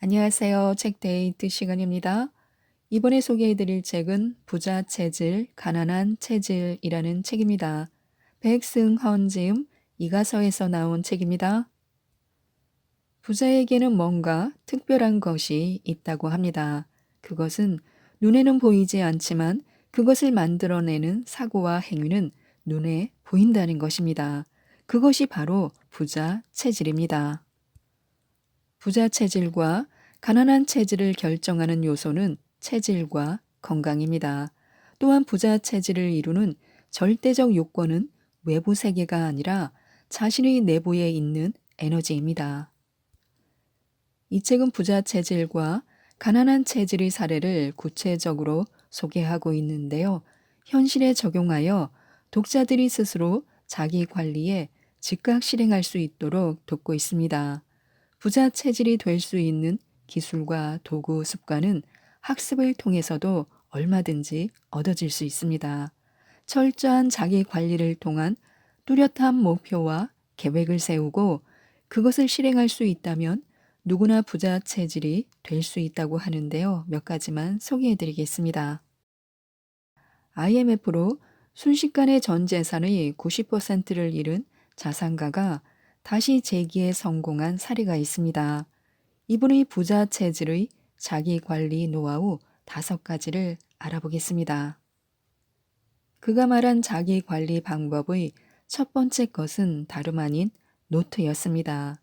안녕하세요. 책데이트 시간입니다. 이번에 소개해드릴 책은 부자 체질, 가난한 체질이라는 책입니다. 백승헌 지음 이가서에서 나온 책입니다. 부자에게는 뭔가 특별한 것이 있다고 합니다. 그것은 눈에는 보이지 않지만 그것을 만들어내는 사고와 행위는 눈에 보인다는 것입니다. 그것이 바로 부자 체질입니다. 부자 체질과 가난한 체질을 결정하는 요소는 체질과 건강입니다. 또한 부자 체질을 이루는 절대적 요건은 외부 세계가 아니라 자신의 내부에 있는 에너지입니다. 이 책은 부자 체질과 가난한 체질의 사례를 구체적으로 소개하고 있는데요. 현실에 적용하여 독자들이 스스로 자기 관리에 즉각 실행할 수 있도록 돕고 있습니다. 부자 체질이 될 수 있는 기술과 도구, 습관은 학습을 통해서도 얼마든지 얻어질 수 있습니다. 철저한 자기 관리를 통한 뚜렷한 목표와 계획을 세우고 그것을 실행할 수 있다면 누구나 부자 체질이 될 수 있다고 하는데요. 몇 가지만 소개해 드리겠습니다. IMF로 순식간에 전 재산의 90%를 잃은 자산가가 다시 재기에 성공한 사례가 있습니다. 이분의 부자 체질의 자기 관리 노하우 5가지를 알아보겠습니다. 그가 말한 자기 관리 방법의 첫 번째 것은 다름 아닌 노트였습니다.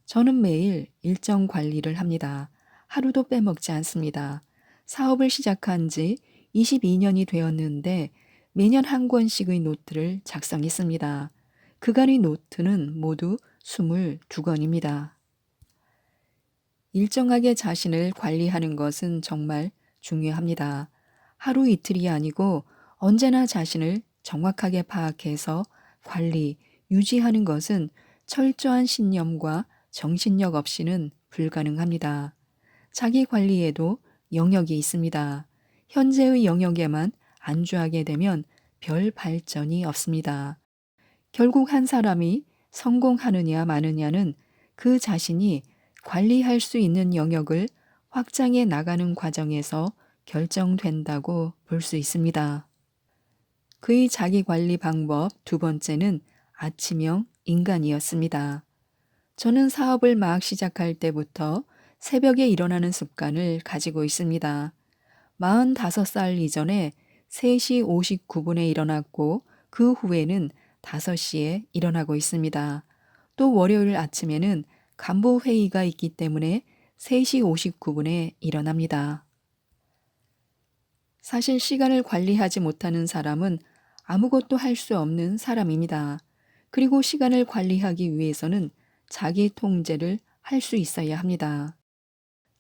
저는 매일 일정 관리를 합니다. 하루도 빼먹지 않습니다. 사업을 시작한 지 22년이 되었는데 매년 한 권씩의 노트를 작성했습니다. 그간의 노트는 모두 22권입니다. 일정하게 자신을 관리하는 것은 정말 중요합니다. 하루 이틀이 아니고 언제나 자신을 정확하게 파악해서 관리, 유지하는 것은 철저한 신념과 정신력 없이는 불가능합니다. 자기 관리에도 영역이 있습니다. 현재의 영역에만 안주하게 되면 별 발전이 없습니다. 결국 한 사람이 성공하느냐 마느냐는 그 자신이 관리할 수 있는 영역을 확장해 나가는 과정에서 결정된다고 볼 수 있습니다. 그의 자기 관리 방법 두 번째는 아침형 인간이었습니다. 저는 사업을 막 시작할 때부터 새벽에 일어나는 습관을 가지고 있습니다. 45살 이전에 3시 59분에 일어났고 그 후에는 5시에 일어나고 있습니다. 또 월요일 아침에는 간부 회의가 있기 때문에 3시 59분에 일어납니다. 사실 시간을 관리하지 못하는 사람은 아무것도 할 수 없는 사람입니다. 그리고 시간을 관리하기 위해서는 자기 통제를 할 수 있어야 합니다.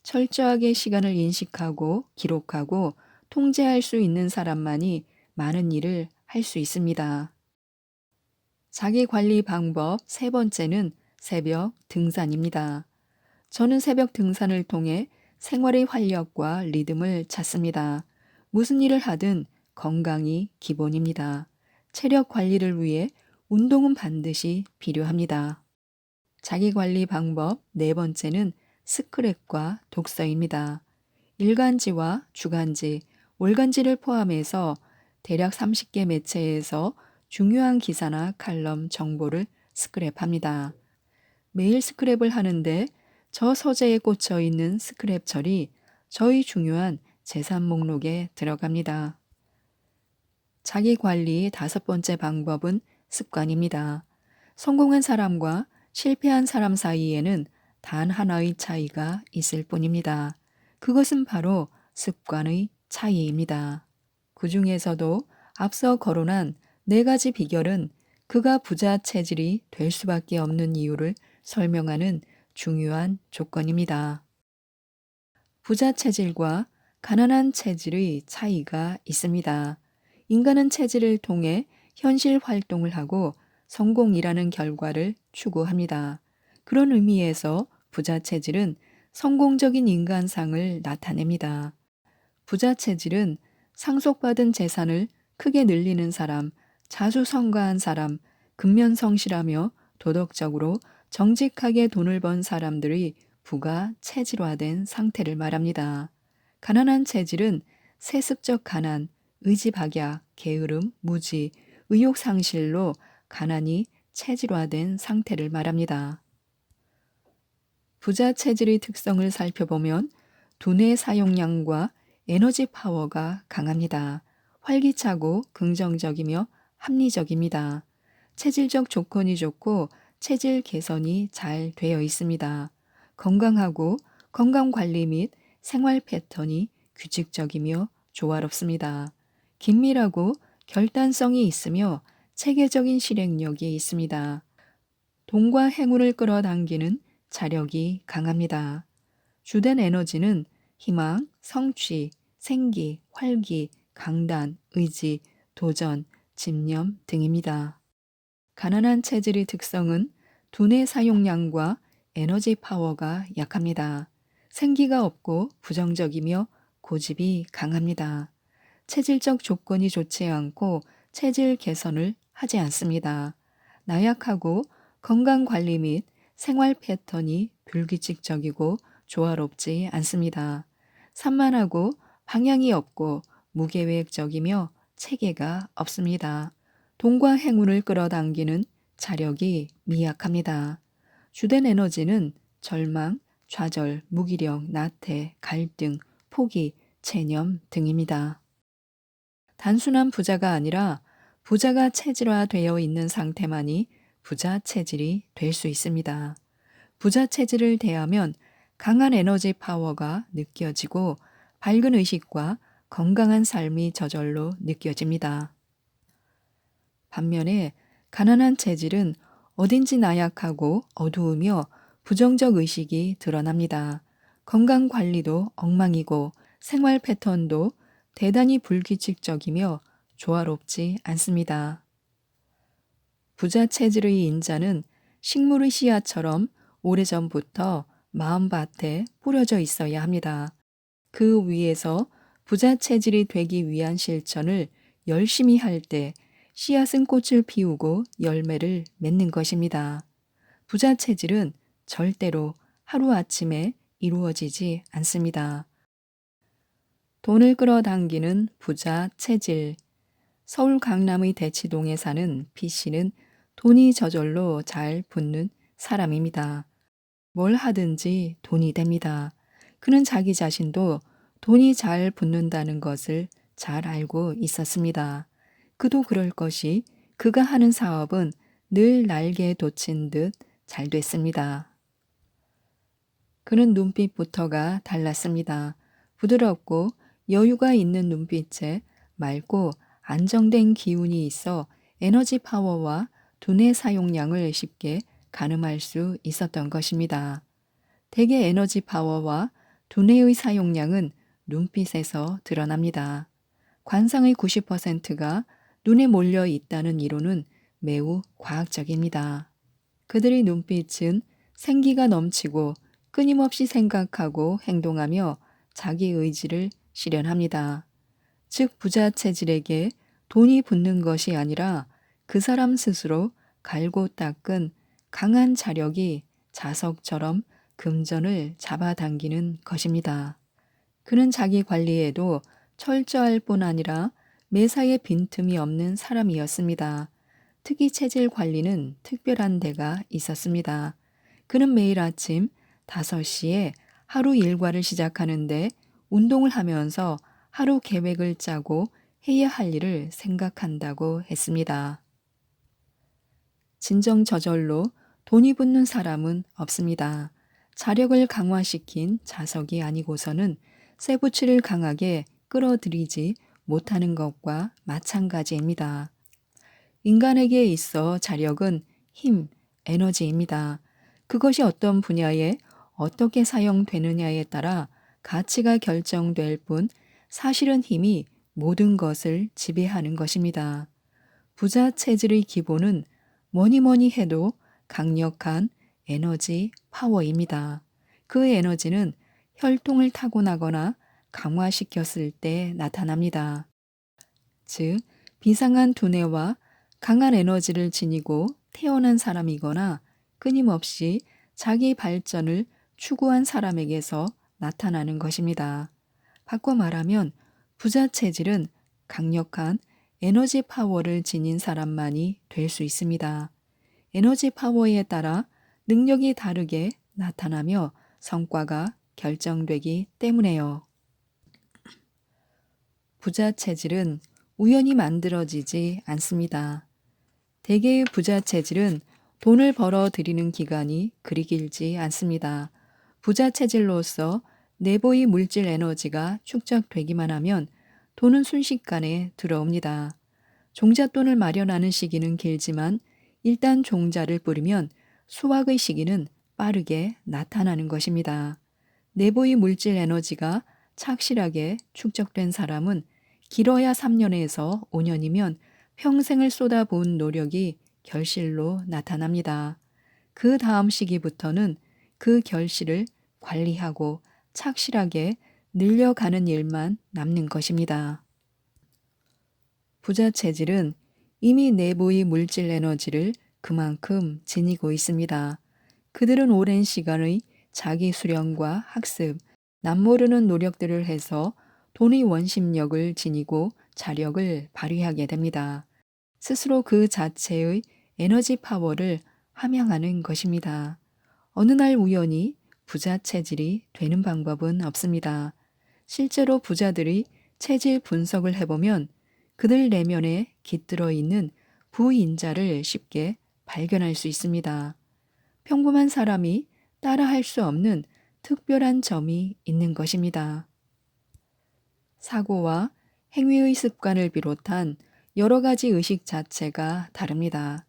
철저하게 시간을 인식하고 기록하고 통제할 수 있는 사람만이 많은 일을 할 수 있습니다. 자기 관리 방법 세 번째는 새벽 등산입니다. 저는 새벽 등산을 통해 생활의 활력과 리듬을 찾습니다. 무슨 일을 하든 건강이 기본입니다. 체력 관리를 위해 운동은 반드시 필요합니다. 자기 관리 방법 네 번째는 스크랩과 독서입니다. 일간지와 주간지, 월간지를 포함해서 대략 30개 매체에서 중요한 기사나 칼럼 정보를 스크랩합니다. 매일 스크랩을 하는데 저 서재에 꽂혀 있는 스크랩철이 저희 중요한 재산 목록에 들어갑니다. 자기 관리의 다섯 번째 방법은 습관입니다. 성공한 사람과 실패한 사람 사이에는 단 하나의 차이가 있을 뿐입니다. 그것은 바로 습관의 차이입니다. 그 중에서도 앞서 거론한 네 가지 비결은 그가 부자 체질이 될 수밖에 없는 이유를 설명하는 중요한 조건입니다. 부자 체질과 가난한 체질의 차이가 있습니다. 인간은 체질을 통해 현실 활동을 하고 성공이라는 결과를 추구합니다. 그런 의미에서 부자 체질은 성공적인 인간상을 나타냅니다. 부자 체질은 상속받은 재산을 크게 늘리는 사람, 자수성가한 사람, 근면성실하며 도덕적으로 정직하게 돈을 번 사람들의 부가 체질화된 상태를 말합니다. 가난한 체질은 세습적 가난, 의지박약, 게으름, 무지, 의욕 상실로 가난이 체질화된 상태를 말합니다. 부자 체질의 특성을 살펴보면 두뇌 사용량과 에너지 파워가 강합니다. 활기차고 긍정적이며 합리적입니다. 체질적 조건이 좋고 체질 개선이 잘 되어 있습니다. 건강하고 건강 관리 및 생활 패턴이 규칙적이며 조화롭습니다. 긴밀하고 결단성이 있으며 체계적인 실행력이 있습니다. 돈과 행운을 끌어당기는 자력이 강합니다. 주된 에너지는 희망, 성취, 생기, 활기, 강단, 의지, 도전, 집념 등입니다. 가난한 체질의 특성은 두뇌 사용량과 에너지 파워가 약합니다. 생기가 없고 부정적이며 고집이 강합니다. 체질적 조건이 좋지 않고 체질 개선을 하지 않습니다. 나약하고 건강 관리 및 생활 패턴이 불규칙적이고 조화롭지 않습니다. 산만하고 방향이 없고 무계획적이며 체계가 없습니다. 돈과 행운을 끌어당기는 자력이 미약합니다. 주된 에너지는 절망, 좌절, 무기력, 나태, 갈등, 포기, 체념 등입니다. 단순한 부자가 아니라 부자가 체질화되어 있는 상태만이 부자 체질이 될 수 있습니다. 부자 체질을 대하면 강한 에너지 파워가 느껴지고 밝은 의식과 건강한 삶이 저절로 느껴집니다. 반면에 가난한 체질은 어딘지 나약하고 어두우며 부정적 의식이 드러납니다. 건강 관리도 엉망이고 생활 패턴도 대단히 불규칙적이며 조화롭지 않습니다. 부자 체질의 인자는 식물의 씨앗처럼 오래전부터 마음밭에 뿌려져 있어야 합니다. 그 위에서 부자 체질이 되기 위한 실천을 열심히 할 때 씨앗은 꽃을 피우고 열매를 맺는 것입니다. 부자 체질은 절대로 하루아침에 이루어지지 않습니다. 돈을 끌어당기는 부자 체질. 서울 강남의 대치동에 사는 P씨는 돈이 저절로 잘 붙는 사람입니다. 뭘 하든지 돈이 됩니다. 그는 자기 자신도 돈이 잘 붙는다는 것을 잘 알고 있었습니다. 그도 그럴 것이 그가 하는 사업은 늘 날개에 돋친 듯 잘 됐습니다. 그는 눈빛부터가 달랐습니다. 부드럽고 여유가 있는 눈빛에 맑고 안정된 기운이 있어 에너지 파워와 두뇌 사용량을 쉽게 가늠할 수 있었던 것입니다. 대개 에너지 파워와 두뇌의 사용량은 눈빛에서 드러납니다. 관상의 90%가 눈에 몰려 있다는 이론은 매우 과학적입니다. 그들의 눈빛은 생기가 넘치고 끊임없이 생각하고 행동하며 자기 의지를 실현합니다. 즉 부자 체질에게 돈이 붙는 것이 아니라 그 사람 스스로 갈고 닦은 강한 자력이 자석처럼 금전을 잡아당기는 것입니다. 그는 자기 관리에도 철저할 뿐 아니라 매사에 빈틈이 없는 사람이었습니다. 특히 체질 관리는 특별한 데가 있었습니다. 그는 매일 아침 5시에 하루 일과를 시작하는데 운동을 하면서 하루 계획을 짜고 해야 할 일을 생각한다고 했습니다. 진정 저절로 돈이 붙는 사람은 없습니다. 자력을 강화시킨 자석이 아니고서는 쇠붙이를 강하게 끌어들이지 못하는 것과 마찬가지입니다. 인간에게 있어 자력은 힘, 에너지입니다. 그것이 어떤 분야에 어떻게 사용되느냐에 따라 가치가 결정될 뿐 사실은 힘이 모든 것을 지배하는 것입니다. 부자 체질의 기본은 뭐니 해도 강력한 에너지 파워입니다. 그 에너지는 혈통을 타고나거나 강화시켰을 때 나타납니다. 즉, 비상한 두뇌와 강한 에너지를 지니고 태어난 사람이거나 끊임없이 자기 발전을 추구한 사람에게서 나타나는 것입니다. 바꿔 말하면 부자 체질은 강력한 에너지 파워를 지닌 사람만이 될 수 있습니다. 에너지 파워에 따라 능력이 다르게 나타나며 성과가 결정되기 때문에요. 부자 체질은 우연히 만들어지지 않습니다. 대개의 부자 체질은 돈을 벌어 들이는 기간이 그리 길지 않습니다. 부자 체질로서 내부의 물질 에너지가 축적되기만 하면 돈은 순식간에 들어옵니다. 종잣돈을 마련하는 시기는 길지만 일단 종자를 뿌리면 수확의 시기는 빠르게 나타나는 것입니다. 내부의 물질 에너지가 착실하게 축적된 사람은 길어야 3년에서 5년이면 평생을 쏟아부은 노력이 결실로 나타납니다. 그 다음 시기부터는 그 결실을 관리하고 착실하게 늘려가는 일만 남는 것입니다. 부자 체질은 이미 내부의 물질 에너지를 그만큼 지니고 있습니다. 그들은 오랜 시간의 자기 수련과 학습, 남모르는 노력들을 해서 돈의 원심력을 지니고 자력을 발휘하게 됩니다. 스스로 그 자체의 에너지 파워를 함양하는 것입니다. 어느 날 우연히 부자 체질이 되는 방법은 없습니다. 실제로 부자들의 체질 분석을 해보면 그들 내면에 깃들어 있는 부인자를 쉽게 발견할 수 있습니다. 평범한 사람이 따라할 수 없는 특별한 점이 있는 것입니다. 사고와 행위의 습관을 비롯한 여러 가지 의식 자체가 다릅니다.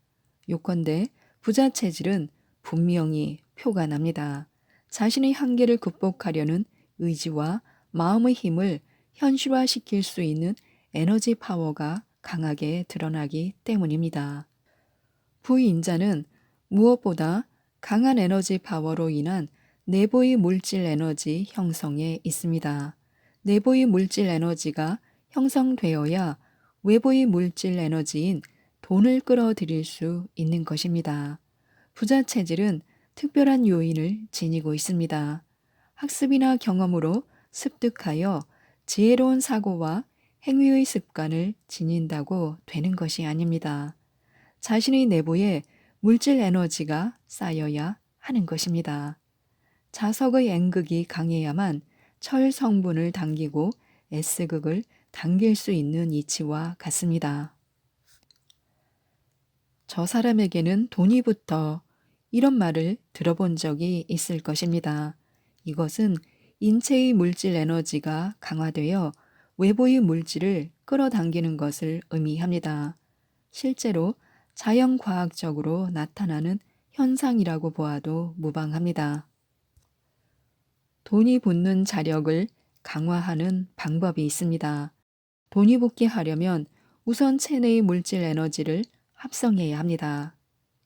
요컨대 부자 체질은 분명히 표가 납니다. 자신의 한계를 극복하려는 의지와 마음의 힘을 현실화시킬 수 있는 에너지 파워가 강하게 드러나기 때문입니다. 부인자는 무엇보다 강한 에너지 파워로 인한 내부의 물질 에너지 형성에 있습니다. 내부의 물질 에너지가 형성되어야 외부의 물질 에너지인 돈을 끌어들일 수 있는 것입니다. 부자 체질은 특별한 요인을 지니고 있습니다. 학습이나 경험으로 습득하여 지혜로운 사고와 행위의 습관을 지닌다고 되는 것이 아닙니다. 자신의 내부에 물질 에너지가 쌓여야 하는 것입니다. 자석의 N극이 강해야만 철 성분을 당기고 S극을 당길 수 있는 이치와 같습니다. 저 사람에게는 돈이 붙어 이런 말을 들어본 적이 있을 것입니다. 이것은 인체의 물질 에너지가 강화되어 외부의 물질을 끌어당기는 것을 의미합니다. 실제로 자연과학적으로 나타나는 현상이라고 보아도 무방합니다. 돈이 붙는 자력을 강화하는 방법이 있습니다. 돈이 붙게 하려면 우선 체내의 물질 에너지를 합성해야 합니다.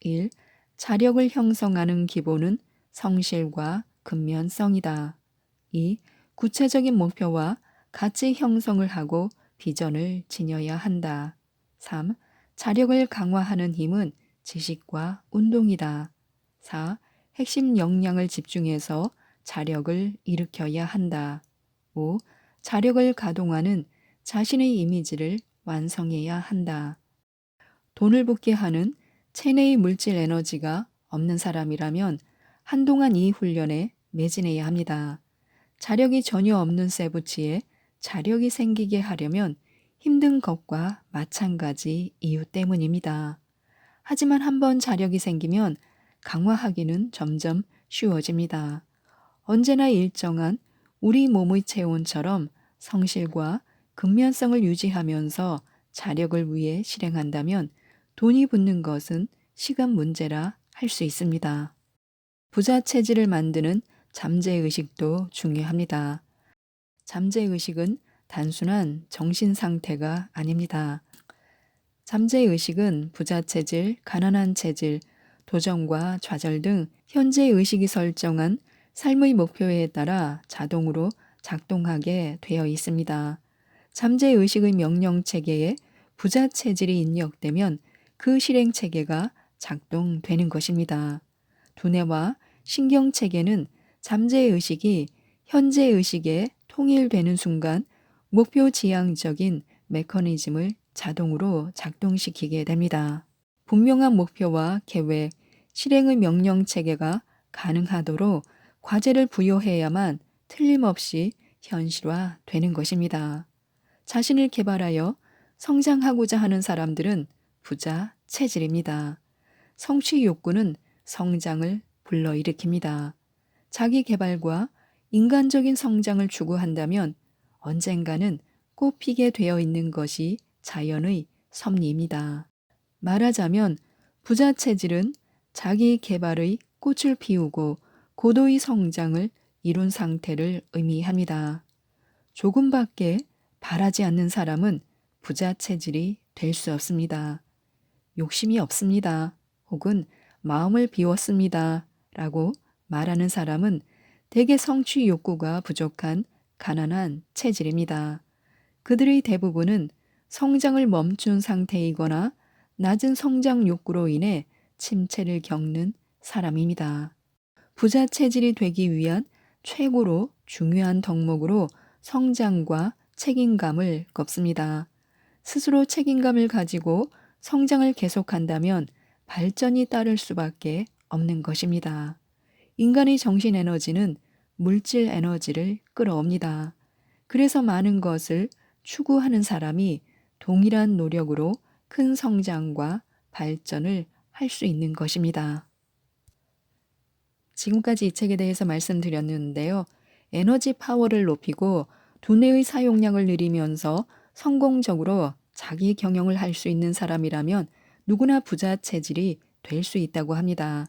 1. 자력을 형성하는 기본은 성실과 근면성이다. 2. 구체적인 목표와 가치 형성을 하고 비전을 지녀야 한다. 3. 자력을 강화하는 힘은 지식과 운동이다. 4. 핵심 역량을 집중해서 자력을 일으켜야 한다. 5. 자력을 가동하는 자신의 이미지를 완성해야 한다. 돈을 붙게 하는 체내의 물질 에너지가 없는 사람이라면 한동안 이 훈련에 매진해야 합니다. 자력이 전혀 없는 세부치에 자력이 생기게 하려면 힘든 것과 마찬가지 이유 때문입니다. 하지만 한번 자력이 생기면 강화하기는 점점 쉬워집니다. 언제나 일정한 우리 몸의 체온처럼 성실과 근면성을 유지하면서 자력을 위해 실행한다면 돈이 붙는 것은 시간 문제라 할 수 있습니다. 부자 체질을 만드는 잠재의식도 중요합니다. 잠재의식은 단순한 정신 상태가 아닙니다. 잠재의식은 부자 체질, 가난한 체질, 도전과 좌절 등 현재 의식이 설정한 삶의 목표에 따라 자동으로 작동하게 되어 있습니다. 잠재의식의 명령 체계에 부자 체질이 입력되면 그 실행 체계가 작동되는 것입니다. 두뇌와 신경 체계는 잠재의식이 현재의식에 통일되는 순간 목표 지향적인 메커니즘을 자동으로 작동시키게 됩니다. 분명한 목표와 계획, 실행의 명령 체계가 가능하도록 과제를 부여해야만 틀림없이 현실화되는 것입니다. 자신을 개발하여 성장하고자 하는 사람들은 부자 체질입니다. 성취 욕구는 성장을 불러일으킵니다. 자기 개발과 인간적인 성장을 추구한다면 언젠가는 꽃피게 되어 있는 것이 자연의 섭리입니다. 말하자면 부자 체질은 자기 개발의 꽃을 피우고 고도의 성장을 이룬 상태를 의미합니다. 조금밖에 바라지 않는 사람은 부자 체질이 될 수 없습니다. 욕심이 없습니다. 혹은 마음을 비웠습니다. 라고 말하는 사람은 대개 성취 욕구가 부족한 가난한 체질입니다. 그들의 대부분은 성장을 멈춘 상태이거나 낮은 성장 욕구로 인해 침체를 겪는 사람입니다. 부자 체질이 되기 위한 최고로 중요한 덕목으로 성장과 책임감을 꼽습니다. 스스로 책임감을 가지고 성장을 계속한다면 발전이 따를 수밖에 없는 것입니다. 인간의 정신 에너지는 물질 에너지를 끌어옵니다. 그래서 많은 것을 추구하는 사람이 동일한 노력으로 큰 성장과 발전을 할 수 있는 것입니다. 지금까지 이 책에 대해서 말씀드렸는데요. 에너지 파워를 높이고 두뇌의 사용량을 늘리면서 성공적으로 자기 경영을 할 수 있는 사람이라면 누구나 부자 체질이 될 수 있다고 합니다.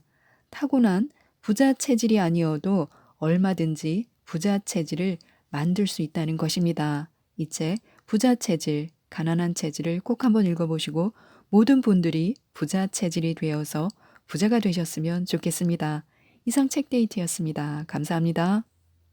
타고난 부자 체질이 아니어도 얼마든지 부자 체질을 만들 수 있다는 것입니다. 이 책 부자 체질, 가난한 체질을 꼭 한번 읽어보시고 모든 분들이 부자 체질이 되어서 부자가 되셨으면 좋겠습니다. 이상 책데이트였습니다. 감사합니다.